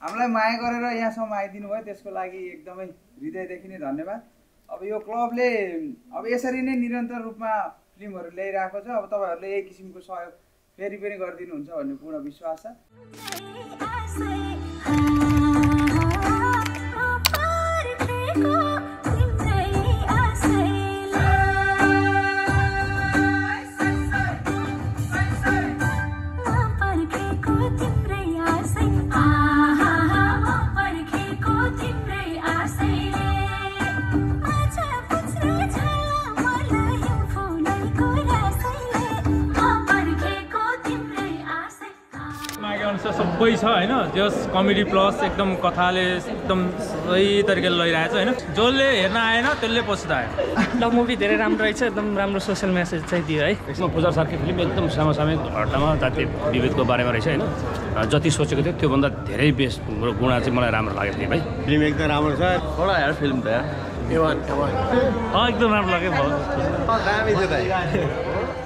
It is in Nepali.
हामीलाई माया गरेर यहाँसम्म आइदिनु भयो त्यसको लागि एकदमै हृदयदेखि नै धन्यवाद। अब यो क्लबले अब यसरी नै निरन्तर रूपमा फिल्महरू ल्याइरहेको छ। अब तपाईँहरूले यही किसिमको सहयोग फेरि पनि गरिदिनुहुन्छ भन्ने पूर्ण विश्वास छ। सबै छ हैन, जस कमेडी प्लस एकदम कथाले एकदम सही तरिकाले लैरहेछ हैन। जसले हेर्न आएन त्यसले पछुतायो। ल मुभी धेरै राम्रो रहेछ, एकदम राम्रो सोशल मेसेज चाहिँ दियो है। यसमा पुजार सरकै फिल्म एकदम समसामयिक घटनामा जातीय विभेदको बारेमा रहेछ हैन। जति सोचेको थियो त्योभन्दा धेरै बेस्ट गुणा चाहिँ मलाई राम्रो लागेको थियो भाइ। फिल्म एकदम राम्रो छ। बडा यार फिल्म त यार। एकदम राम्रो लाग्यो। दामी छ त।